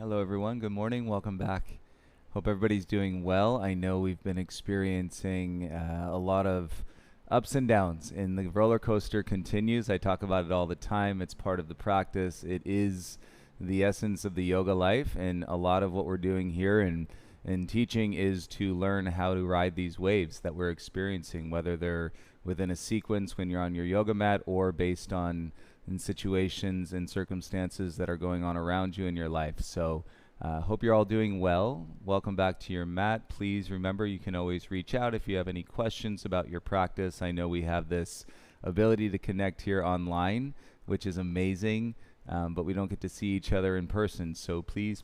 Hello, everyone. Good morning. Welcome back. Hope everybody's doing well. I know we've been experiencing a lot of ups and downs, and the roller coaster continues. I talk about it all the time. It's part of the practice. It is the essence of the yoga life, and a lot of what we're doing here and teaching is to learn how to ride these waves that we're experiencing, whether they're within a sequence when you're on your yoga mat or based on in situations and circumstances that are going on around you in your life. So hope you're all doing well. Welcome back to your mat. Please remember you can always reach out if you have any questions about your practice. I know we have this ability to connect here online, which is amazing, but we don't get to see each other in person. So please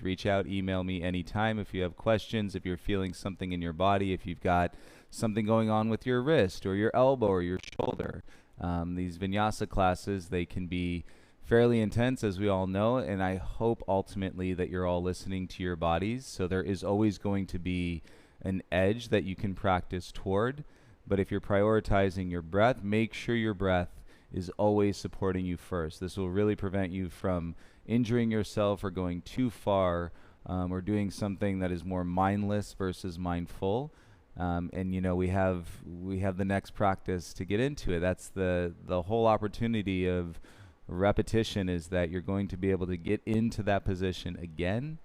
reach out, email me anytime if you have questions, if you're feeling something in your body, if you've got something going on with your wrist or your elbow or your shoulder. These vinyasa classes, they can be fairly intense, as we all know, and I hope ultimately that you're all listening to your bodies. So there is always going to be an edge that you can practice toward, but if you're prioritizing your breath, make sure your breath is always supporting you first. This will really prevent you from injuring yourself or going too far or doing something that is more mindless versus mindful. And you know we have the next practice to get into it. That's the whole opportunity of repetition, is that you're going to be able to get into that position again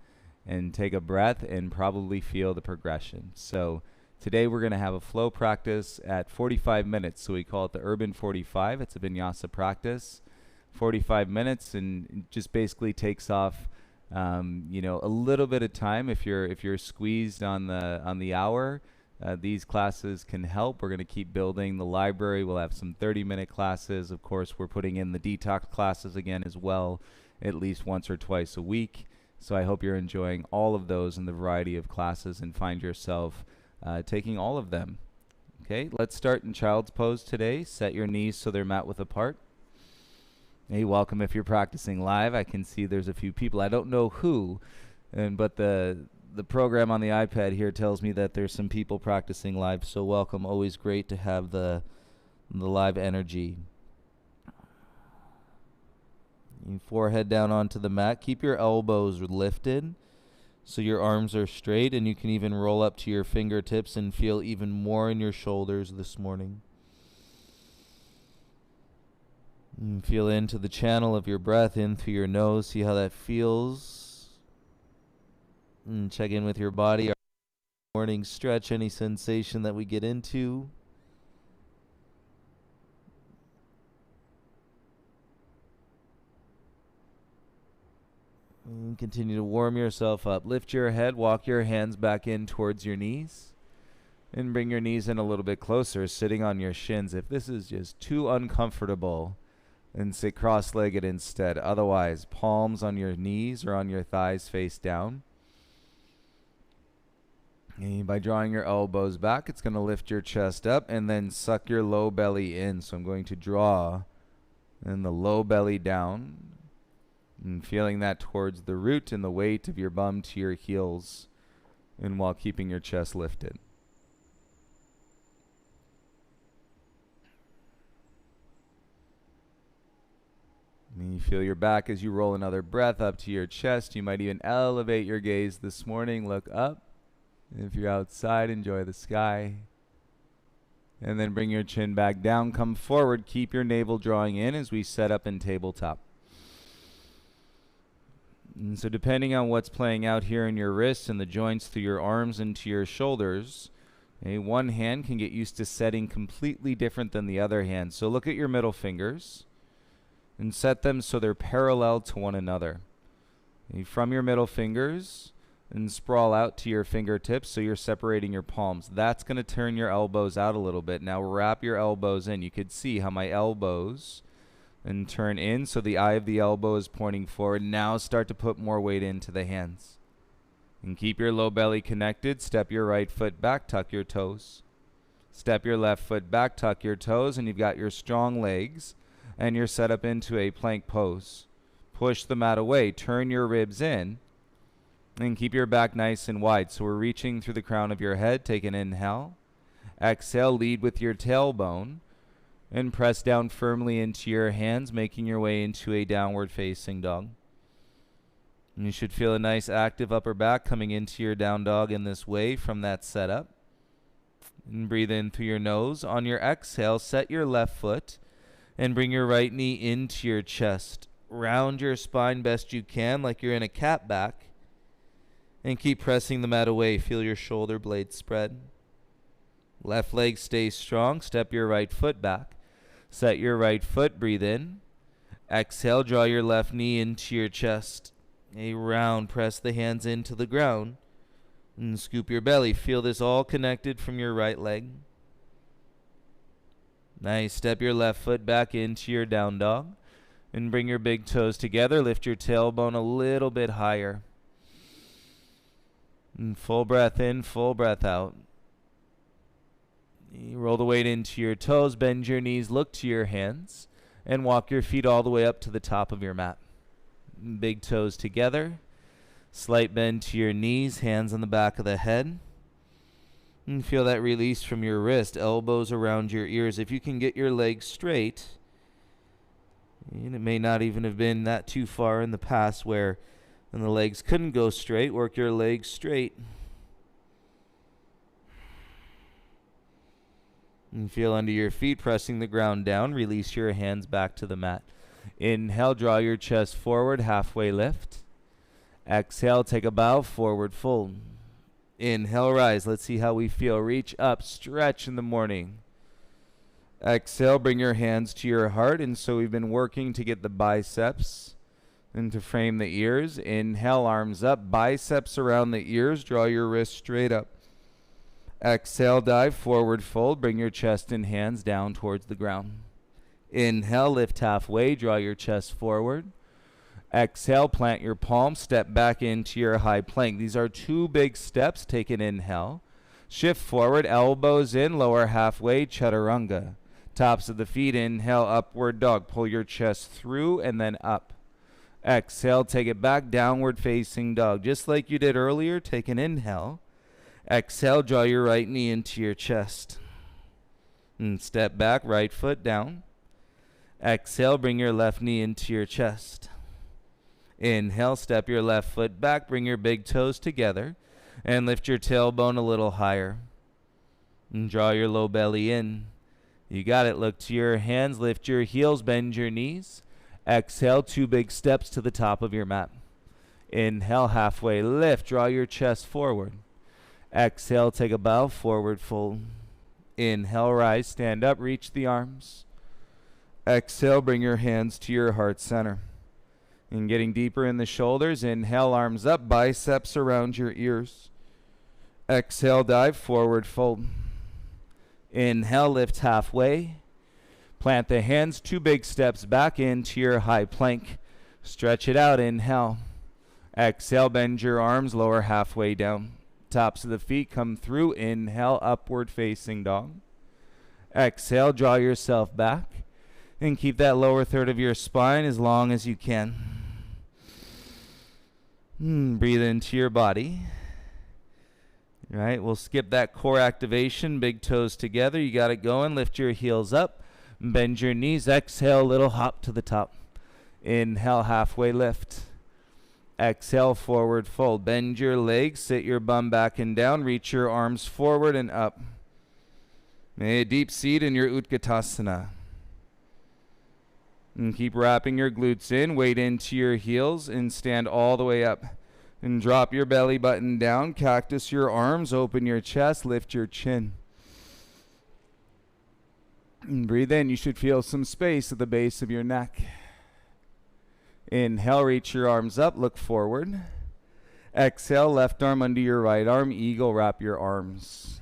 and take a breath and probably feel the progression. So today we're going to have a flow practice at 45 minutes. So we call it the Urban 45. It's a vinyasa practice, 45 minutes, and it just basically takes off a little bit of time if you're squeezed on the hour. These classes can help. We're going to keep building the library. We'll have some 30-minute classes. Of course, we're putting in the detox classes again as well, at least once or twice a week. So I hope you're enjoying all of those and the variety of classes and find yourself taking all of them. Okay, let's start in child's pose today. Set your knees so they're mat width apart. Hey, welcome if you're practicing live. I can see there's a few people. I don't know who, but the program on the iPad here tells me that there's some people practicing live, so welcome. Always great to have the live energy. Forehead down onto the mat. Keep your elbows lifted so your arms are straight, and you can even roll up to your fingertips and feel even more in your shoulders this morning. And feel into the channel of your breath in through your nose. See how that feels. And check in with your body. Morning stretch, any sensation that we get into. And continue to warm yourself up. Lift your head, walk your hands back in towards your knees. And bring your knees in a little bit closer, sitting on your shins. If this is just too uncomfortable, then sit cross-legged instead. Otherwise, palms on your knees or on your thighs face down. And by drawing your elbows back, it's going to lift your chest up and then suck your low belly in. So I'm going to draw and the low belly down and feeling that towards the root and the weight of your bum to your heels, and while keeping your chest lifted. And you feel your back as you roll another breath up to your chest. You might even elevate your gaze this morning. Look up. If you're outside, enjoy the sky. And then bring your chin back down. Come forward. Keep your navel drawing in as we set up in tabletop. And so depending on what's playing out here in your wrists and the joints through your arms and to your shoulders, one hand can get used to setting completely different than the other hand. So look at your middle fingers and set them so they're parallel to one another. From your middle fingers, and sprawl out to your fingertips so you're separating your palms. That's going to turn your elbows out a little bit. Now wrap your elbows in. You could see how my elbows and turn in so the eye of the elbow is pointing forward. Now start to put more weight into the hands. And keep your low belly connected. Step your right foot back, tuck your toes. Step your left foot back, tuck your toes, and you've got your strong legs and you're set up into a plank pose. Push the mat away, turn your ribs in, and keep your back nice and wide. So we're reaching through the crown of your head. Take an inhale. Exhale, lead with your tailbone. And press down firmly into your hands, making your way into a downward facing dog. And you should feel a nice active upper back coming into your down dog in this way from that setup. And breathe in through your nose. On your exhale, set your left foot and bring your right knee into your chest. Round your spine best you can like you're in a cat back. And keep pressing the mat away. Feel your shoulder blades spread. Left leg stays strong. Step your right foot back. Set your right foot. Breathe in. Exhale, draw your left knee into your chest. A round, press the hands into the ground. And scoop your belly. Feel this all connected from your right leg. Nice. Step your left foot back into your down dog. And bring your big toes together. Lift your tailbone a little bit higher. And full breath in, full breath out. You roll the weight into your toes. Bend your knees. Look to your hands. And walk your feet all the way up to the top of your mat. Big toes together. Slight bend to your knees, hands on the back of the head. And feel that release from your wrist, elbows around your ears. If you can get your legs straight, and it may not even have been that too far in the past where when the legs couldn't go straight, work your legs straight. And feel under your feet, pressing the ground down. Release your hands back to the mat. Inhale, draw your chest forward, halfway lift. Exhale, take a bow, forward fold. Inhale, rise. Let's see how we feel. Reach up, stretch in the morning. Exhale, bring your hands to your heart. And so we've been working to get the biceps and to frame the ears. Inhale, arms up, biceps around the ears. Draw your wrists straight up. Exhale, dive, forward fold. Bring your chest and hands down towards the ground. Inhale, lift halfway, draw your chest forward. Exhale, plant your palms, step back into your high plank. These are two big steps. Take an inhale. Shift forward, elbows in, lower halfway, chaturanga. Tops of the feet, inhale, upward dog. Pull your chest through and then up. Exhale, take it back, downward facing dog. Just like you did earlier, take an inhale. Exhale, draw your right knee into your chest. And step back, right foot down. Exhale, bring your left knee into your chest. Inhale, step your left foot back, bring your big toes together, and lift your tailbone a little higher. And draw your low belly in. You got it. Look to your hands, lift your heels, bend your knees. Exhale, two big steps to the top of your mat. Inhale, halfway lift, draw your chest forward. Exhale, take a bow, forward fold. Inhale, rise, stand up, reach the arms. Exhale, bring your hands to your heart center. And getting deeper in the shoulders, inhale, arms up, biceps around your ears. Exhale, dive, forward fold. Inhale, lift halfway. Plant the hands, two big steps back into your high plank. Stretch it out, inhale. Exhale, bend your arms, lower halfway down. Tops of the feet come through, inhale, upward facing dog. Exhale, draw yourself back. And keep that lower third of your spine as long as you can. Breathe into your body. All right, we'll skip that core activation. Big toes together. You got it going. Lift your heels up. Bend your knees. Exhale, little hop to the top. Inhale, halfway lift. Exhale, forward fold. Bend your legs. Sit your bum back and down. Reach your arms forward and up. A deep seat in your Utkatasana. And keep wrapping your glutes in, weight into your heels, and stand all the way up. And drop your belly button down, cactus your arms, open your chest, lift your chin. And breathe in. You should feel some space at the base of your neck. Inhale, reach your arms up, look forward. Exhale, left arm under your right arm, eagle, wrap your arms.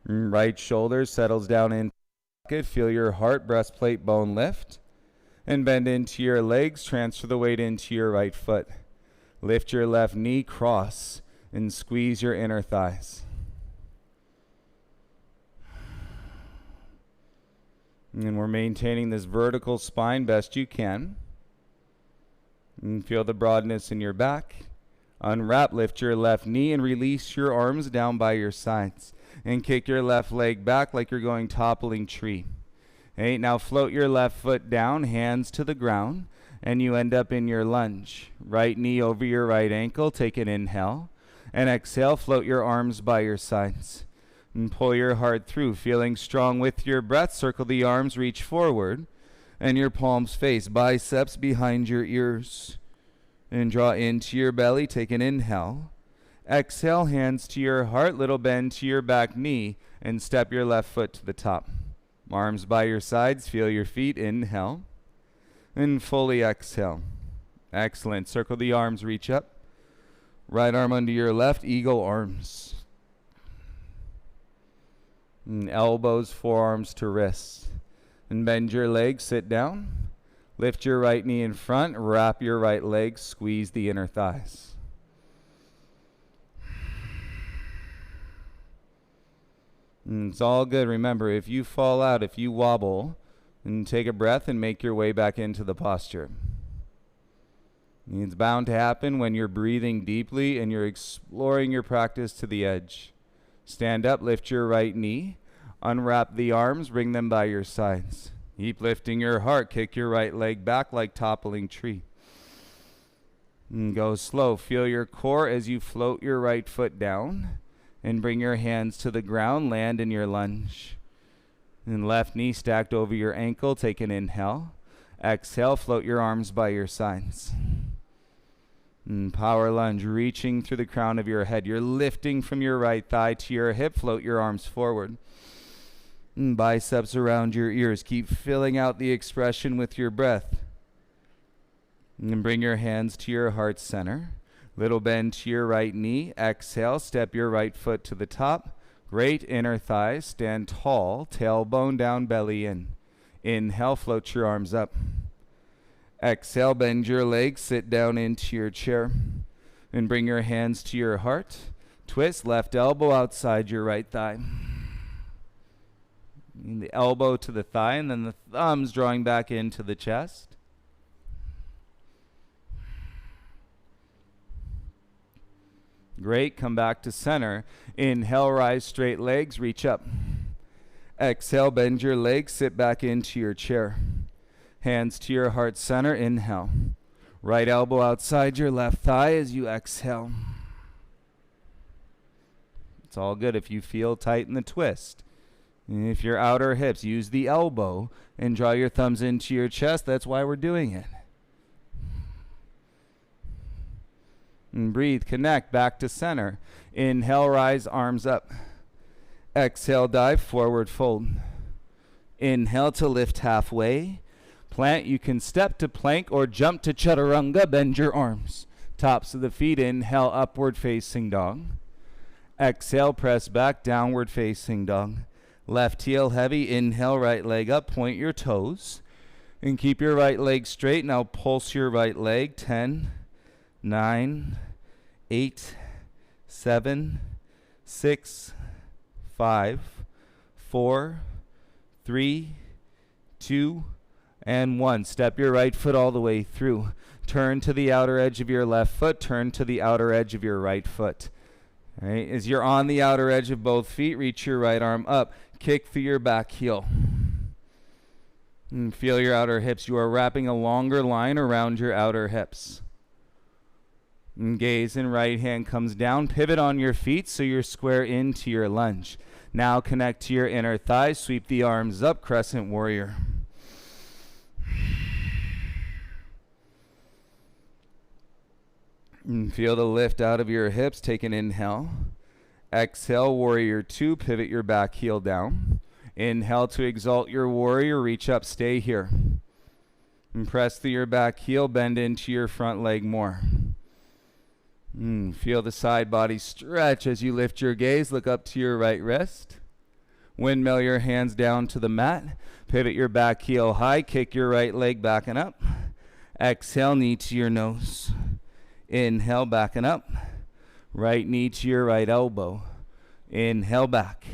Right shoulder settles down in. Feel your heart, breastplate, bone lift. And bend into your legs. Transfer the weight into your right foot. Lift your left knee, cross, and squeeze your inner thighs. And we're maintaining this vertical spine best you can. And feel the broadness in your back. Unwrap, lift your left knee, and release your arms down by your sides. And kick your left leg back like you're going toppling tree. Okay, now float your left foot down, hands to the ground, and you end up in your lunge. Right knee over your right ankle, take an inhale, and exhale, float your arms by your sides. And pull your heart through, feeling strong with your breath. Circle the arms, reach forward, and your palms face, biceps behind your ears. And draw into your belly, take an inhale. Exhale, hands to your heart, little bend to your back knee, and step your left foot to the top. Arms by your sides, feel your feet, inhale. And fully exhale. Excellent. Circle the arms, reach up. Right arm under your left, eagle arms. And elbows, forearms to wrists. And bend your legs, sit down. Lift your right knee in front, wrap your right leg, squeeze the inner thighs. And it's all good. Remember, if you fall out, if you wobble, and take a breath and make your way back into the posture. It's bound to happen when you're breathing deeply and you're exploring your practice to the edge. Stand up, lift your right knee, unwrap the arms, bring them by your sides. Keep lifting your heart, kick your right leg back like toppling tree. And go slow, feel your core as you float your right foot down and bring your hands to the ground, land in your lunge. And left knee stacked over your ankle, take an inhale. Exhale, float your arms by your sides. And power lunge, reaching through the crown of your head. You're lifting from your right thigh to your hip, float your arms forward. And biceps around your ears. Keep filling out the expression with your breath. And bring your hands to your heart center. Little bend to your right knee. Exhale, step your right foot to the top. Great inner thighs. Stand tall, tailbone down, belly in. Inhale, float your arms up. Exhale, bend your legs, sit down into your chair. And bring your hands to your heart. Twist, left elbow outside your right thigh. And the elbow to the thigh, and then the thumbs drawing back into the chest. Great, come back to center. Inhale, rise straight legs, reach up. Exhale, bend your legs, sit back into your chair. Hands to your heart center, inhale. Right elbow outside your left thigh as you exhale. It's all good if you feel tight in the twist. And if your outer hips, use the elbow and draw your thumbs into your chest. That's why we're doing it. And breathe, connect, back to center. Inhale, rise, arms up. Exhale, dive, forward fold. Inhale to lift halfway. Plant, you can step to plank or jump to chaturanga. Bend your arms. Tops of the feet, inhale, upward facing dog. Exhale, press back, downward facing dog. Left heel heavy, inhale, right leg up, point your toes. And keep your right leg straight. Now pulse your right leg. 10, 9, 8, 7, 6, 5, 4, 3, 2, and 1. Step your right foot all the way through. Turn to the outer edge of your left foot. Turn to the outer edge of your right foot. All right, as you're on the outer edge of both feet, reach your right arm up. Kick through your back heel. And feel your outer hips. You are wrapping a longer line around your outer hips. And gaze and right hand comes down. Pivot on your feet so you're square into your lunge. Now connect to your inner thighs. Sweep the arms up. Crescent warrior. And feel the lift out of your hips. Take an inhale. Exhale, warrior two. Pivot your back heel down. Inhale to exalt your warrior. Reach up. Stay here. And press through your back heel. Bend into your front leg more. Feel the side body stretch as you lift your gaze. Look up to your right wrist. Windmill your hands down to the mat. Pivot your back heel high. Kick your right leg back and up. Exhale, knee to your nose. Inhale, back and up. Right knee to your right elbow. Inhale, back.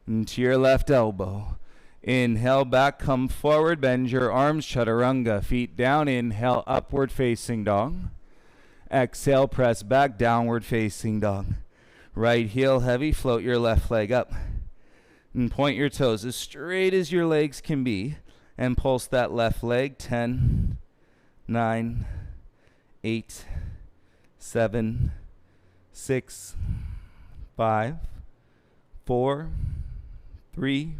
And to your left elbow. Inhale, back, come forward. Bend your arms, chaturanga. Feet down. Inhale, upward facing dog. Exhale, press back, downward facing dog. Right heel heavy, float your left leg up. And point your toes as straight as your legs can be. And pulse that left leg. 10, 9, 8, 7, 6, 5, 4, 3,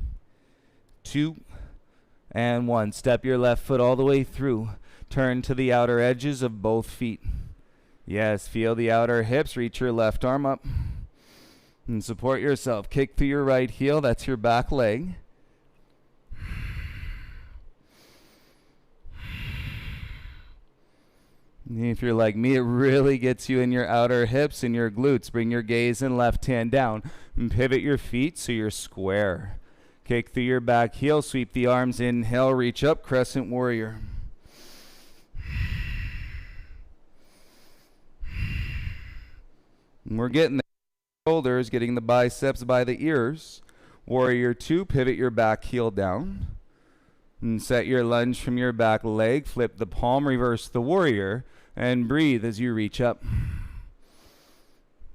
2, and 1. Step your left foot all the way through. Turn to the outer edges of both feet. Yes, feel the outer hips. Reach your left arm up and support yourself. Kick through your right heel. That's your back leg. If you're like me, it really gets you in your outer hips and your glutes. Bring your gaze and left hand down and pivot your feet so you're square. Kick through your back heel, sweep the arms, inhale, reach up, crescent warrior. And we're getting the shoulders, getting the biceps by the ears. Warrior 2, pivot your back heel down. And set your lunge from your back leg, flip the palm, reverse the warrior, and breathe as you reach up.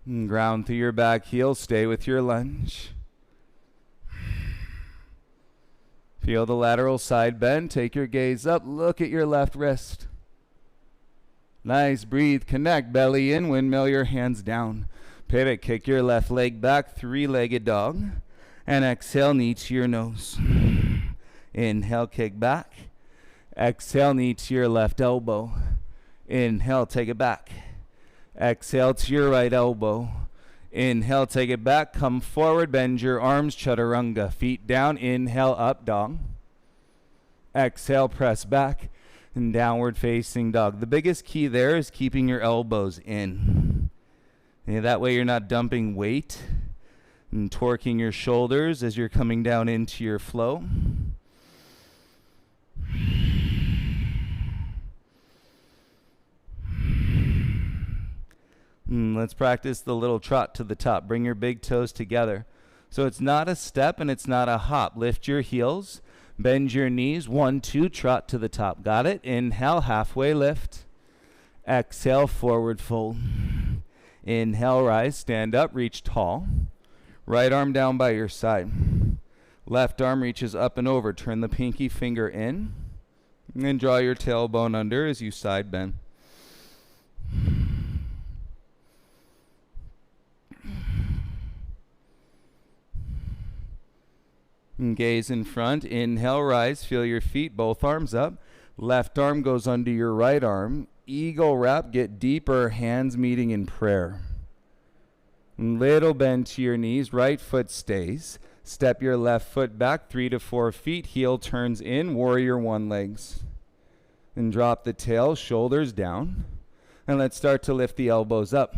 And ground through your back heel, stay with your lunge. Feel the lateral side bend, take your gaze up, look at your left wrist. Nice, breathe, connect, belly in, windmill your hands down. Pivot, kick your left leg back, three-legged dog. And exhale, knee to your nose. Inhale, kick back. Exhale, knee to your left elbow. Inhale, take it back. Exhale to your right elbow. Inhale, take it back. Come forward, bend your arms, chaturanga. Feet down, inhale, up dog. Exhale, press back. And downward facing dog. The biggest key there is keeping your elbows in. Yeah, that way you're not dumping weight and torquing your shoulders as you're coming down into your flow. Let's practice the little trot to the top. Bring your big toes together. So it's not a step and it's not a hop. Lift your heels, bend your knees. 1, 2, trot to the top. Got it? Inhale, halfway lift. Exhale, forward fold. Inhale, rise, stand up, reach tall. Right arm down by your side. Left arm reaches up and over. Turn the pinky finger in. And draw your tailbone under as you side bend. And gaze in front. Inhale, rise. Feel your feet, both arms up. Left arm goes under your right arm. Eagle wrap, get deeper, hands meeting in prayer. Little bend to your knees, right foot stays. Step your left foot back 3 to 4 feet, heel turns in, warrior 1 legs. And drop the tail, shoulders down. And let's start to lift the elbows up.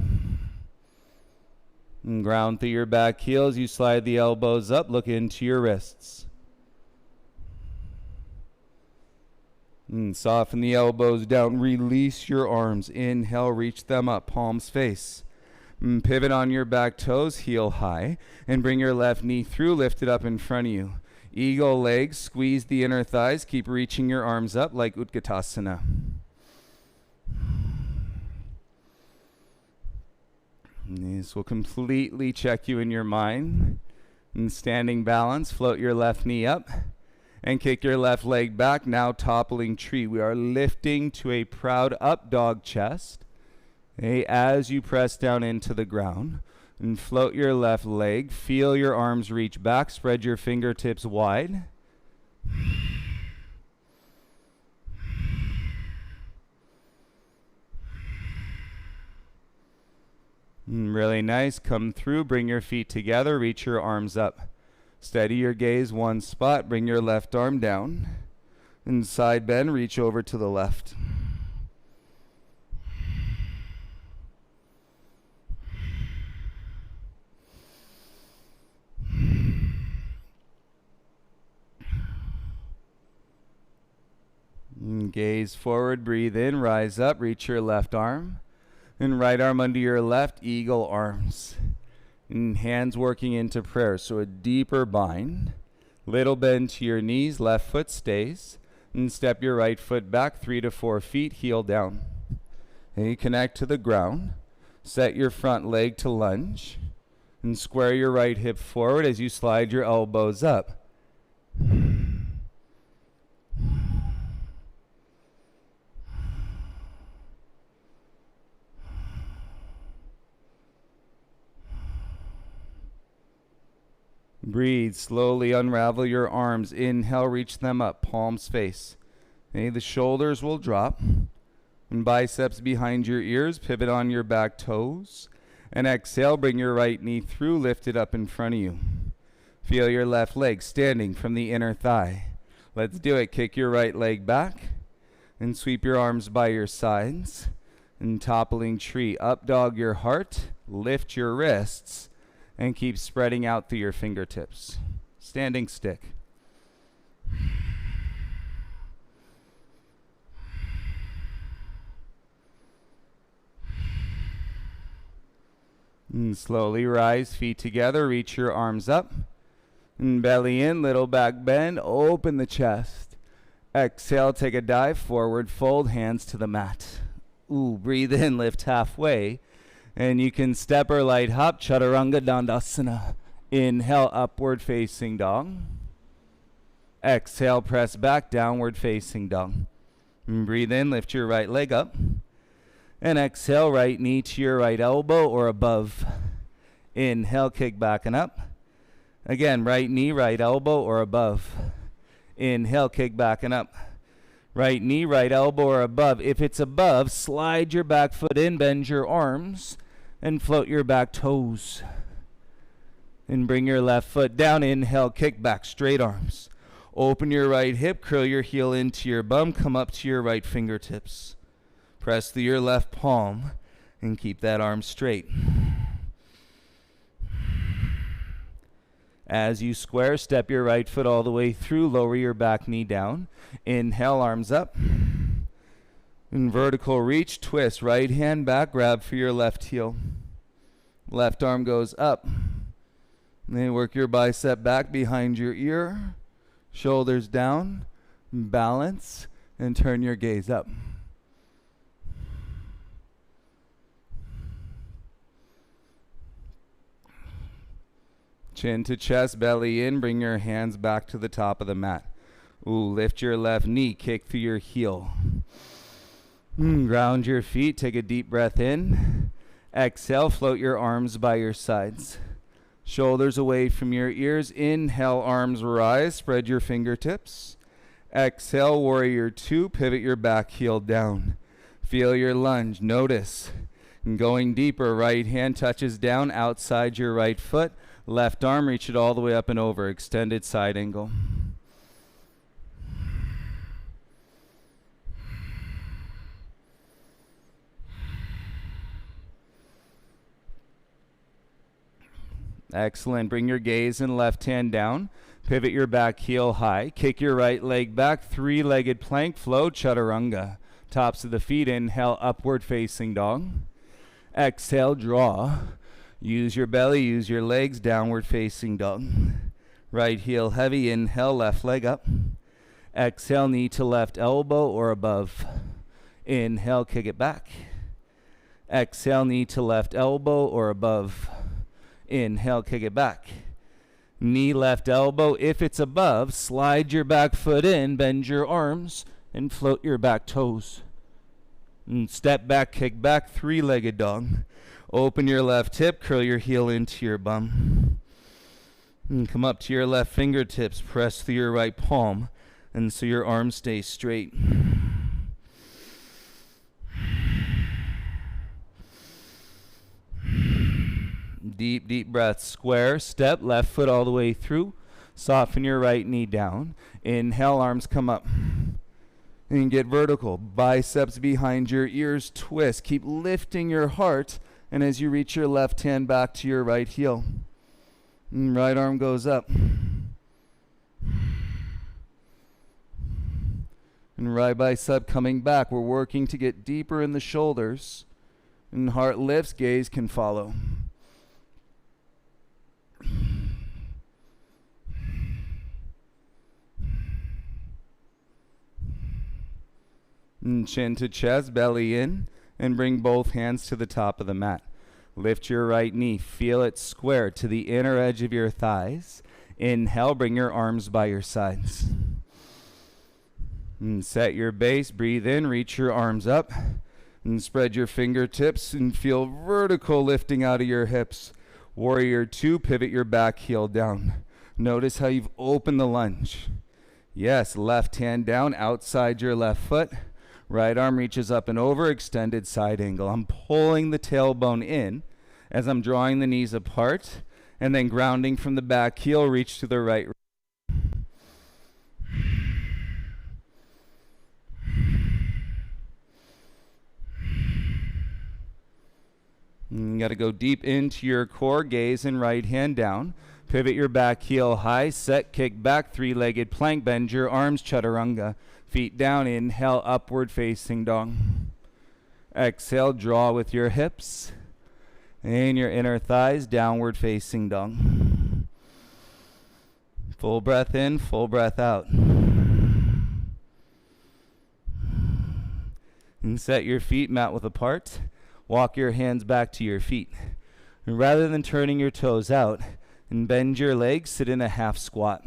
And ground through your back heels, you slide the elbows up, look into your wrists. And soften the elbows down, release your arms. Inhale, reach them up, palms face. And pivot on your back toes, heel high. And bring your left knee through, lift it up in front of you. Eagle legs, squeeze the inner thighs, keep reaching your arms up like Utkatasana. This will completely check you in your mind. In standing balance, float your left knee up and kick your left leg back, now toppling tree. We are lifting to a proud up dog chest. Okay, as you press down into the ground and float your left leg, feel your arms reach back, spread your fingertips wide. Really nice. Come through, bring your feet together, reach your arms up. Steady your gaze, one spot, bring your left arm down. And side bend, reach over to the left. And gaze forward, breathe in, rise up, reach your left arm. And right arm under your left, eagle arms. And hands working into prayer. So a deeper bind. Little bend to your knees, left foot stays. And step your right foot back 3 to 4 feet, heel down. And you connect to the ground. Set your front leg to lunge. And square your right hip forward as you slide your elbows up. Breathe. Slowly unravel your arms. Inhale, reach them up. Palms face. Okay, the shoulders will drop. And biceps behind your ears. Pivot on your back toes. And exhale, bring your right knee through. Lift it up in front of you. Feel your left leg standing from the inner thigh. Let's do it. Kick your right leg back. And sweep your arms by your sides. And toppling tree. Up dog your heart. Lift your wrists. And keep spreading out through your fingertips. Standing stick. And slowly rise, feet together, reach your arms up. And belly in, little back bend, open the chest. Exhale, take a dive forward, fold hands to the mat. Ooh, breathe in, lift halfway. And you can step or light hop, Chaturanga Dandasana. Inhale, upward facing dog. Exhale, press back, downward facing dog. And breathe in, lift your right leg up. And exhale, right knee to your right elbow or above. Inhale, kick back and up. Again, right knee, right elbow or above. Inhale, kick back and up. Right knee, right elbow or above. If it's above, slide your back foot in, bend your arms, and float your back toes. And bring your left foot down. Inhale, kick back, straight arms. Open your right hip, curl your heel into your bum, come up to your right fingertips. Press through your left palm and keep that arm straight. As you square, step your right foot all the way through, lower your back knee down. Inhale, arms up. In vertical reach, twist, right hand back, grab for your left heel. Left arm goes up. And then work your bicep back behind your ear, shoulders down, balance, and turn your gaze up. Chin to chest, belly in, bring your hands back to the top of the mat. Ooh, lift your left knee, kick through your heel. Ground your feet, take a deep breath in. Exhale, float your arms by your sides. Shoulders away from your ears. Inhale, arms rise, spread your fingertips. Exhale, warrior two, pivot your back heel down. Feel your lunge, notice. And going deeper, right hand touches down outside your right foot. Left arm, reach it all the way up and over, extended side angle. Excellent. Bring your gaze and left hand down. Pivot your back heel high. Kick your right leg back. Three-legged plank flow, Chaturanga. Tops of the feet. Inhale, upward facing dog. Exhale, draw. Use your belly, use your legs, downward facing dog. Right heel heavy. Inhale, left leg up. Exhale, knee to left elbow or above. Inhale, kick it back. Exhale, knee to left elbow or above. Inhale, kick it back. Knee, left elbow. If it's above, slide your back foot in, bend your arms, and float your back toes. And step back, kick back, three-legged dog. Open your left hip, curl your heel into your bum. And come up to your left fingertips, press through your right palm, and so your arms stay straight. Deep, deep breath. Square, step, left foot all the way through. Soften your right knee down. Inhale, arms come up. And get vertical. Biceps behind your ears, twist. Keep lifting your heart. And as you reach your left hand back to your right heel. And right arm goes up. And right bicep coming back. We're working to get deeper in the shoulders. And heart lifts, gaze can follow. And chin to chest, belly in, and bring both hands to the top of the mat. Lift your right knee, feel it square to the inner edge of your thighs. Inhale, bring your arms by your sides. And set your base, breathe in, reach your arms up, and spread your fingertips and feel vertical lifting out of your hips. Warrior two, pivot your back heel down. Notice how you've opened the lunge. Yes, left hand down outside your left foot. Right arm reaches up and over, extended side angle. I'm pulling the tailbone in as I'm drawing the knees apart and then grounding from the back heel, reach to the right. You got to go deep into your core, gaze and right hand down. Pivot your back heel high, set, kick back, three-legged plank, bend your arms, chaturanga. Feet down, inhale, upward facing dog. Exhale, draw with your hips and your inner thighs, downward facing dog. Full breath in, full breath out. And set your feet mat width apart. Walk your hands back to your feet. And rather than turning your toes out, and bend your legs, sit in a half squat.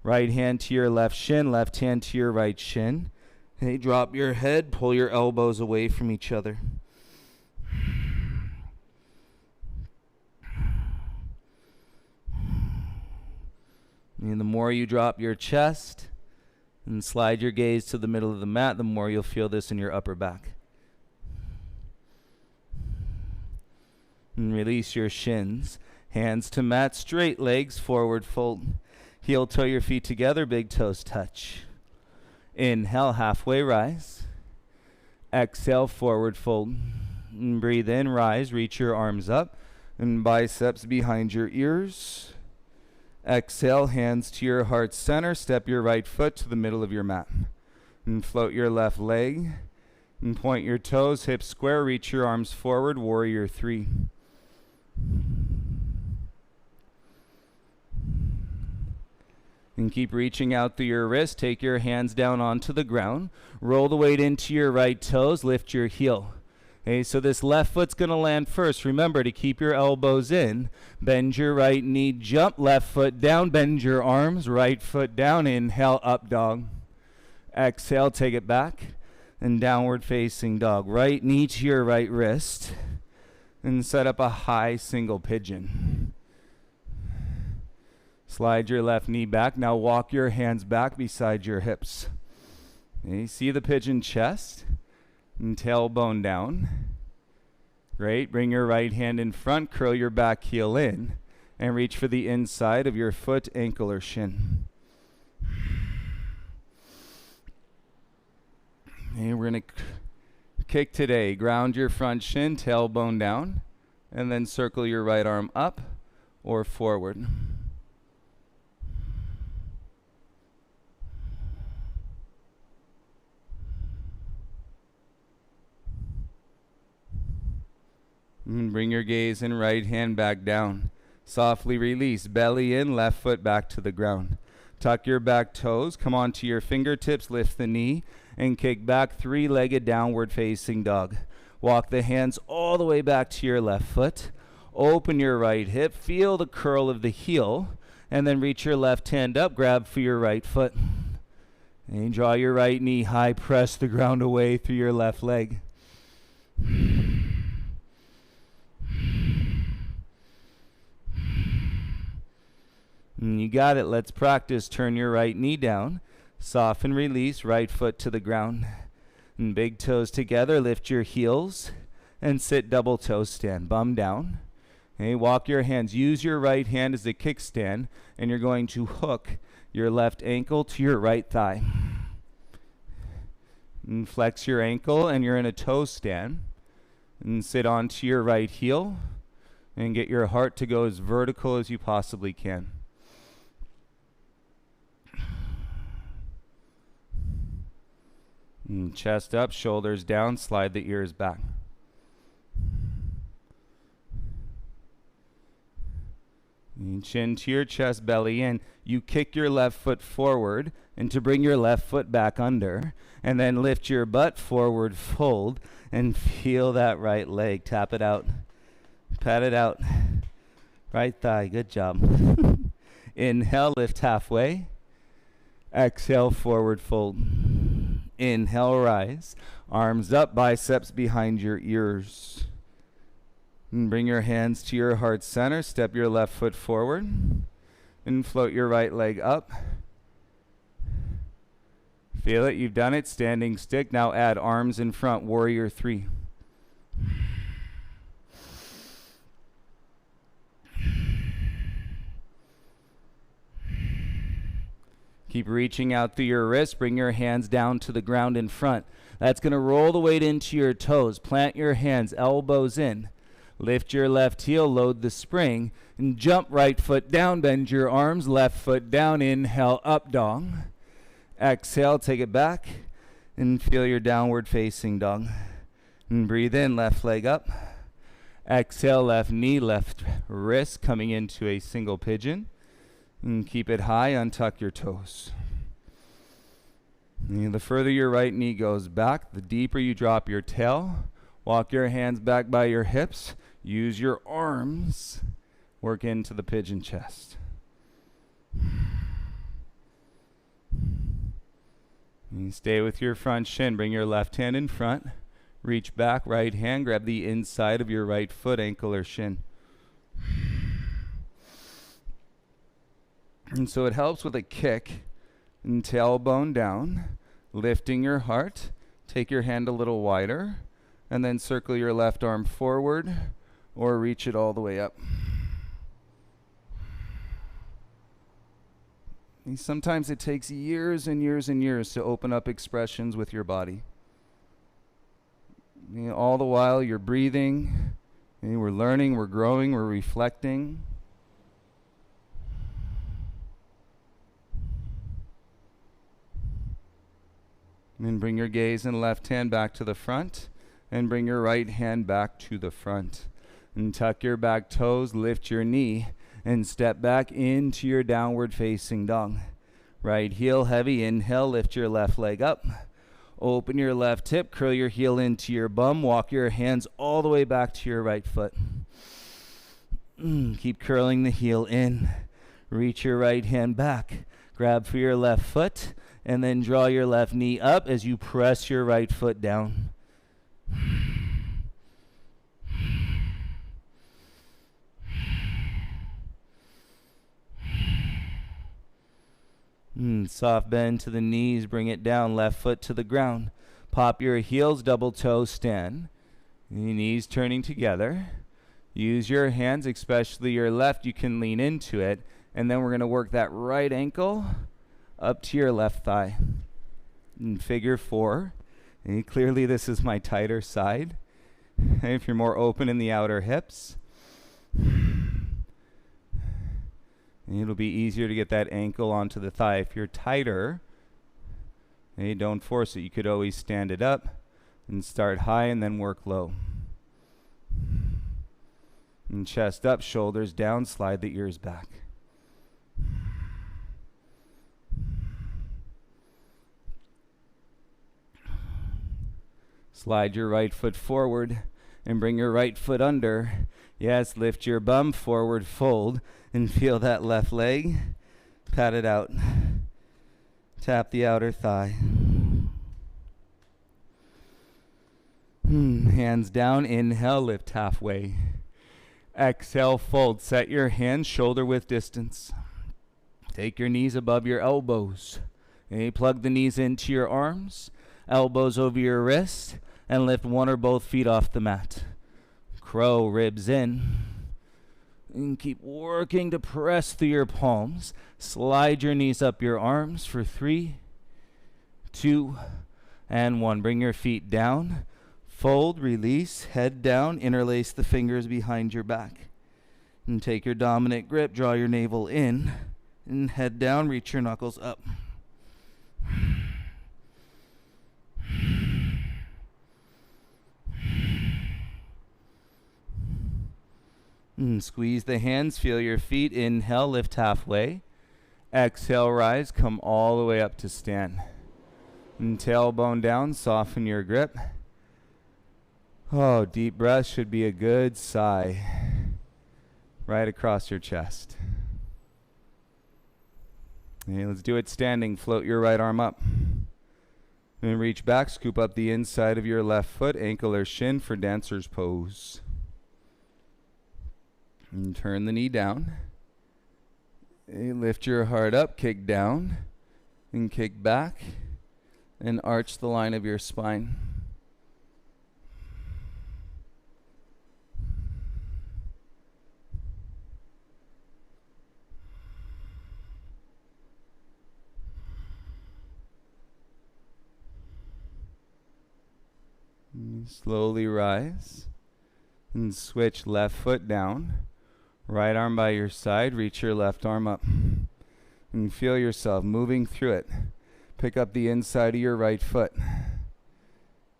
Right hand to your left shin, left hand to your right shin. Okay, drop your head, pull your elbows away from each other. And the more you drop your chest and slide your gaze to the middle of the mat, the more you'll feel this in your upper back. And release your shins. Hands to mat, straight legs, forward fold. Heel toe your feet together, big toes touch. Inhale, halfway rise. Exhale, forward fold. And breathe in, rise, reach your arms up. And biceps behind your ears. Exhale, hands to your heart center. Step your right foot to the middle of your mat. And float your left leg. And point your toes, hips square, reach your arms forward, warrior three. And keep reaching out through your wrist. Take your hands down onto the ground. Roll the weight into your right toes. Lift your heel. Okay, so this left foot's going to land first. Remember to keep your elbows in. Bend your right knee, jump. Left foot down. Bend your arms. Right foot down. Inhale, up dog. Exhale, take it back. And downward facing dog. Right knee to your right wrist. And set up a high single pigeon. Slide your left knee back. Now walk your hands back beside your hips. Okay, see the pigeon chest and tailbone down. Great. Bring your right hand in front. Curl your back heel in and reach for the inside of your foot, ankle, or shin. And we're going to kick today. Ground your front shin, tailbone down, and then circle your right arm up or forward. And bring your gaze and right hand back down. Softly release, belly in, left foot back to the ground. Tuck your back toes, come onto your fingertips, lift the knee, and kick back, three-legged downward facing dog. Walk the hands all the way back to your left foot. Open your right hip, feel the curl of the heel, and then reach your left hand up, grab for your right foot. And draw your right knee high, press the ground away through your left leg. And you got it. Let's practice. Turn your right knee down. Soften, release, right foot to the ground. And big toes together. Lift your heels and sit double toe stand. Bum down. Okay, walk your hands. Use your right hand as a kickstand, and you're going to hook your left ankle to your right thigh. And flex your ankle, and you're in a toe stand. And sit onto your right heel and get your heart to go as vertical as you possibly can. And chest up, shoulders down, slide the ears back. And chin to your chest, belly in. You kick your left foot forward and to bring your left foot back under. And then lift your butt forward, fold, and feel that right leg. Tap it out. Pat it out. Right thigh, good job. Inhale, lift halfway. Exhale, forward fold. Inhale, rise. Arms up, biceps behind your ears. And bring your hands to your heart center. Step your left foot forward. And float your right leg up. Feel it, you've done it. Standing stick. Now add arms in front, warrior 3. Keep reaching out through your wrist. Bring your hands down to the ground in front. That's going to roll the weight into your toes. Plant your hands, elbows in. Lift your left heel, load the spring, and jump right foot down. Bend your arms, left foot down. Inhale, up dog. Exhale, take it back, and feel your downward facing dog. And breathe in, left leg up. Exhale, left knee, left wrist coming into a single pigeon. And keep it high, untuck your toes. And the further your right knee goes back, the deeper you drop your tail. Walk your hands back by your hips. Use your arms. Work into the pigeon chest. And stay with your front shin. Bring your left hand in front. Reach back, right hand. Grab the inside of your right foot, ankle or shin. And so it helps with a kick and tailbone down, lifting your heart. Take your hand a little wider, and then circle your left arm forward or reach it all the way up. And sometimes it takes years and years and years to open up expressions with your body. All the while you're breathing, and we're learning, we're growing, we're reflecting. And bring your gaze and left hand back to the front, and bring your right hand back to the front. And tuck your back toes, lift your knee, and step back into your downward facing dog. Right heel heavy, inhale, lift your left leg up. Open your left hip, curl your heel into your bum, walk your hands all the way back to your right foot. Keep curling the heel in. Reach your right hand back. Grab for your left foot, and then draw your left knee up as you press your right foot down. Soft bend to the knees, bring it down, left foot to the ground. Pop your heels, double toe stand. Your knees turning together. Use your hands, especially your left, you can lean into it. And then we're going to work that right ankle up to your left thigh. In figure 4. And clearly this is my tighter side. If you're more open in the outer hips, it'll be easier to get that ankle onto the thigh. If you're tighter, don't force it. You could always stand it up and start high and then work low. And chest up, shoulders down, slide the ears back. Slide your right foot forward and bring your right foot under. Yes, lift your bum forward, fold, and feel that left leg. Pat it out. Tap the outer thigh. Hands down, inhale, lift halfway. Exhale, fold. Set your hands shoulder width distance. Take your knees above your elbows. Okay, plug the knees into your arms, elbows over your wrist, and lift one or both feet off the mat. Crow, ribs in. And keep working to press through your palms. Slide your knees up your arms for 3, 2, and 1. Bring your feet down. Fold, release, head down, interlace the fingers behind your back. And take your dominant grip, draw your navel in, and head down, reach your knuckles up. And squeeze the hands, feel your feet. Inhale, lift halfway. Exhale, rise, come all the way up to stand. And tailbone down, soften your grip. Oh, deep breath should be a good sigh right across your chest. Okay, let's do it standing. Float your right arm up. And reach back, scoop up the inside of your left foot, ankle or shin for dancer's pose. And turn the knee down. Lift your heart up, kick down, and kick back, and arch the line of your spine. Slowly rise and switch left foot down. Right arm by your side, reach your left arm up. And feel yourself moving through it. Pick up the inside of your right foot.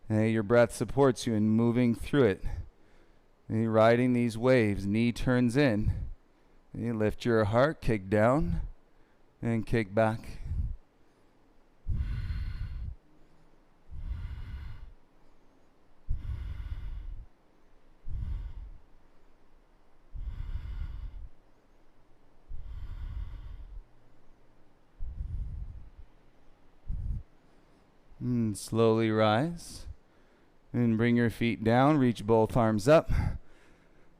Your breath supports you in moving through it. Riding these waves, knee turns in. Lift your heart, kick down, and kick back. And slowly rise. And bring your feet down, reach both arms up.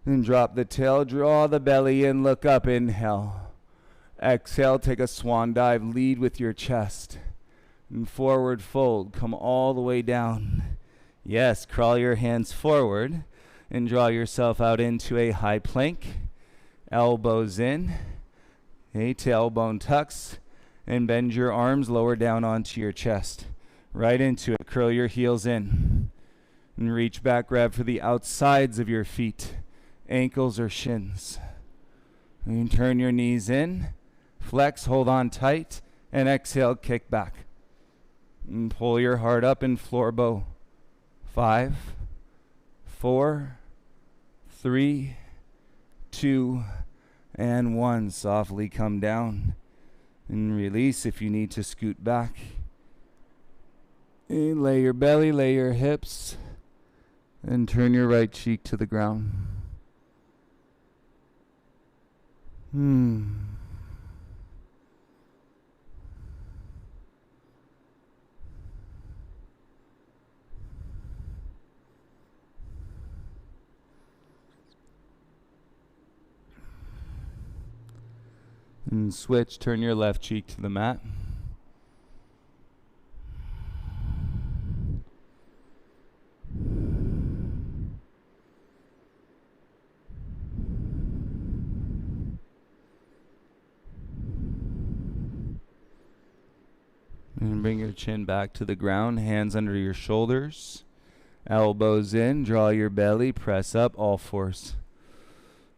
And drop the tail, draw the belly in, look up, inhale. Exhale, take a swan dive, lead with your chest. And forward fold, come all the way down. Yes, crawl your hands forward and draw yourself out into a high plank. Elbows in, tailbone tucks, and bend your arms lower down onto your chest. Right into it, curl your heels in. And reach back, grab for the outsides of your feet, ankles or shins. And turn your knees in, flex, hold on tight, and exhale, kick back. And pull your heart up in floor bow. 5, 4, 3, 2, and 1. Softly come down and release if you need to scoot back. And lay your belly, lay your hips, and turn your right cheek to the ground. And switch, turn your left cheek to the mat. And bring your chin back to the ground, hands under your shoulders, elbows in, draw your belly, press up, all fours.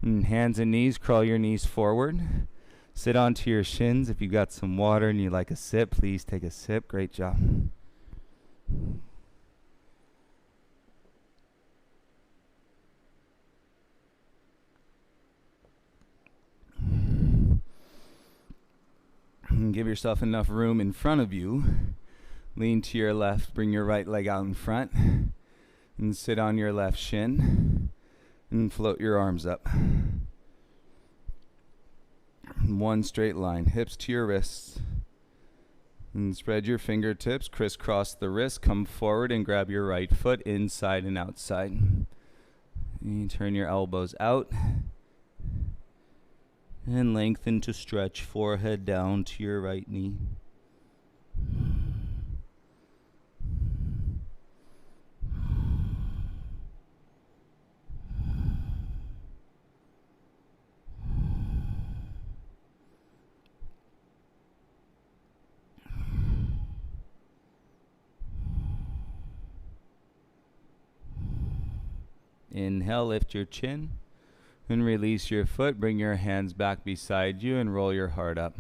And hands and knees, crawl your knees forward. Sit onto your shins. If you've got some water and you'd like a sip, please take a sip. Great job. And give yourself enough room in front of you. Lean to your left, bring your right leg out in front, and sit on your left shin, and float your arms up. One straight line, hips to your wrists. And spread your fingertips, crisscross the wrist, come forward and grab your right foot inside and outside. And you turn your elbows out. And lengthen to stretch, forehead down to your right knee. Inhale, lift your chin. And release your foot, bring your hands back beside you and roll your heart up.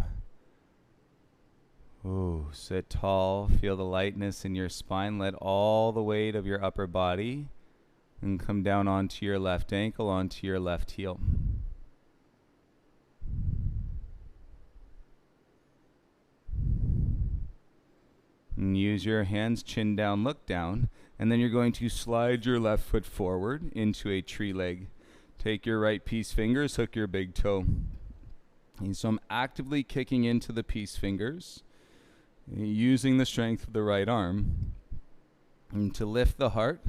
Ooh, sit tall, feel the lightness in your spine. Let all the weight of your upper body and come down onto your left ankle, onto your left heel. And use your hands, chin down, look down, and then you're going to slide your left foot forward into a tree leg. Take your right peace fingers, hook your big toe. And so I'm actively kicking into the peace fingers, using the strength of the right arm. And to lift the heart,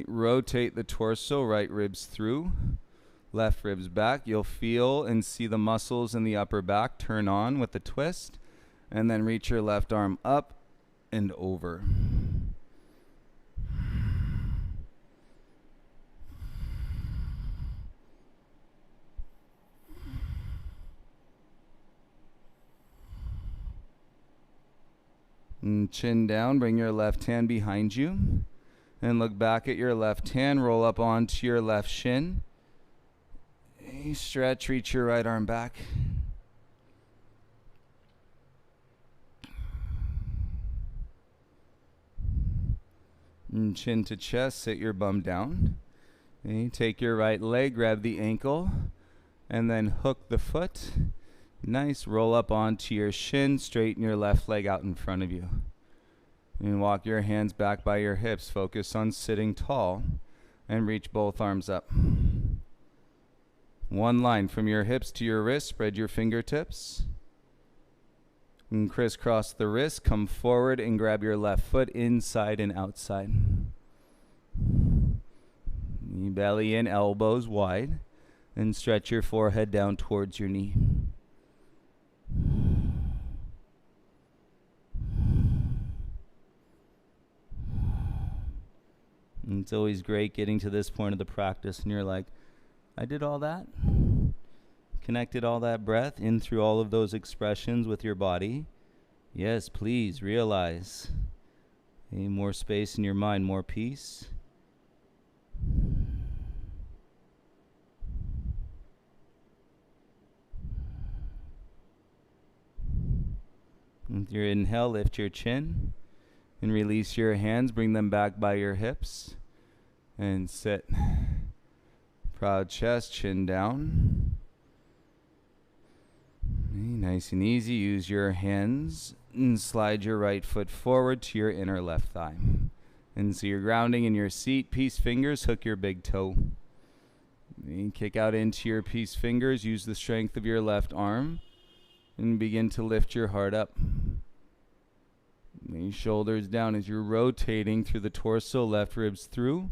rotate the torso, right ribs through. Left ribs back. You'll feel and see the muscles in the upper back turn on with the twist. And then reach your left arm up and over. And chin down, bring your left hand behind you. And look back at your left hand, roll up onto your left shin. Stretch, reach your right arm back. And chin to chest, sit your bum down. Okay, take your right leg, grab the ankle, and then hook the foot. Nice, roll up onto your shin, straighten your left leg out in front of you. And walk your hands back by your hips. Focus on sitting tall and reach both arms up. One line from your hips to your wrist, spread your fingertips. And crisscross the wrist, come forward and grab your left foot inside and outside. Knee belly in, elbows wide, and stretch your forehead down towards your knee. And it's always great getting to this point of the practice and you're like, I did all that? Connected all that breath in through all of those expressions with your body. Yes, please realize. Okay, more space in your mind, more peace. With your inhale, lift your chin and release your hands. Bring them back by your hips and sit. Proud chest, chin down. Nice and easy. Use your hands and slide your right foot forward to your inner left thigh. And so you're grounding in your seat. Peace fingers, hook your big toe. And kick out into your peace fingers. Use the strength of your left arm and begin to lift your heart up. And shoulders down as you're rotating through the torso. Left ribs through.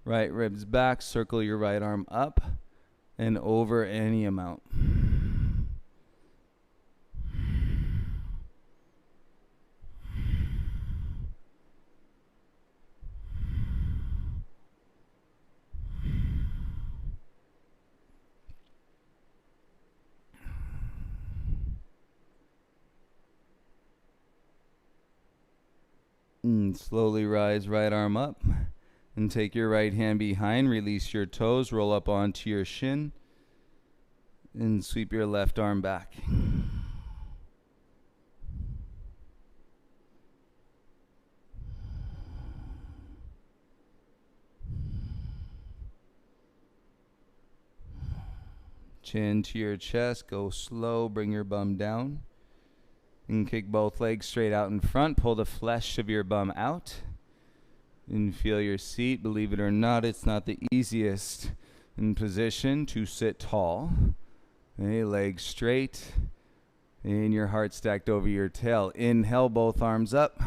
Right ribs back. Circle your right arm up and over any amount. And slowly rise right arm up and take your right hand behind. Release your toes. Roll up onto your shin and sweep your left arm back. Chin to your chest. Go slow. Bring your bum down. And kick both legs straight out in front. Pull the flesh of your bum out. And feel your seat. Believe it or not, it's not the easiest in position to sit tall. Okay, legs straight. And your heart stacked over your tail. Inhale, both arms up.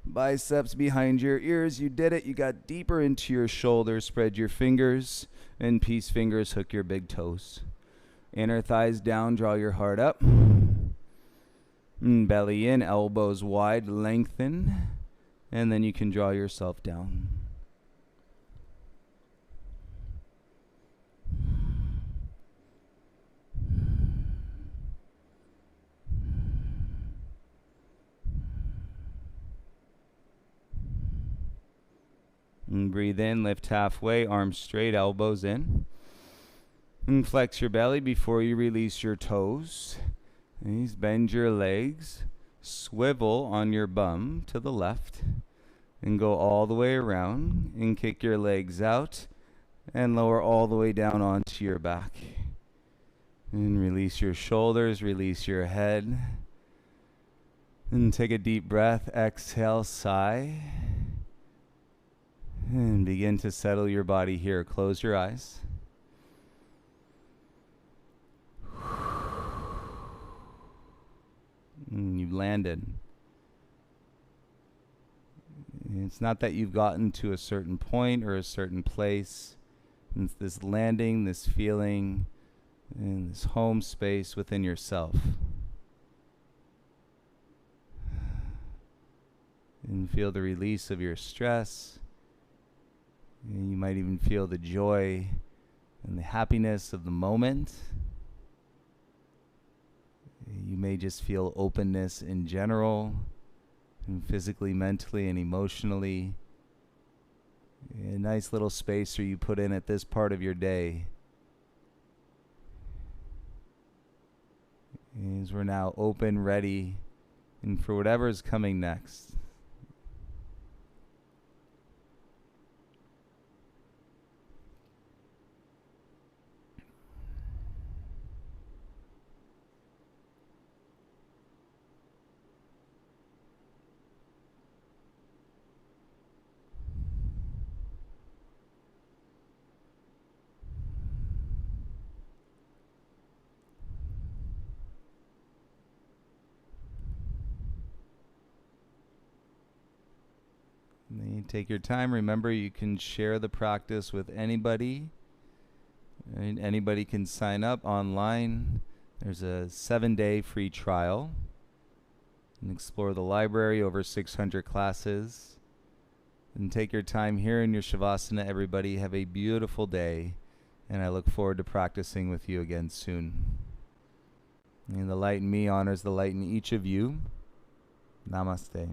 Biceps behind your ears. You did it. You got deeper into your shoulders. Spread your fingers. And peace fingers, hook your big toes. Inner thighs down. Draw your heart up. Belly in, elbows wide, lengthen, and then you can draw yourself down. And breathe in, lift halfway, arms straight, elbows in. And flex your belly before you release your toes. Please bend your legs, swivel on your bum to the left, and go all the way around, and kick your legs out, and lower all the way down onto your back. And release your shoulders, release your head, and take a deep breath, exhale, sigh, and begin to settle your body here. Close your eyes. You've landed. It's not that you've gotten to a certain point or a certain place. And it's this landing, this feeling, in this home space within yourself. And feel the release of your stress. And you might even feel the joy and the happiness of the moment. You may just feel openness in general, and physically, mentally, and emotionally. A nice little space where you put in at this part of your day. As we're now open, ready, and for whatever is coming next. And you take your time. Remember, you can share the practice with anybody. And anybody can sign up online. There's a 7-day free trial. And explore the library, over 600 classes. And take your time here in your Shavasana, everybody. Have a beautiful day. And I look forward to practicing with you again soon. And the light in me honors the light in each of you. Namaste.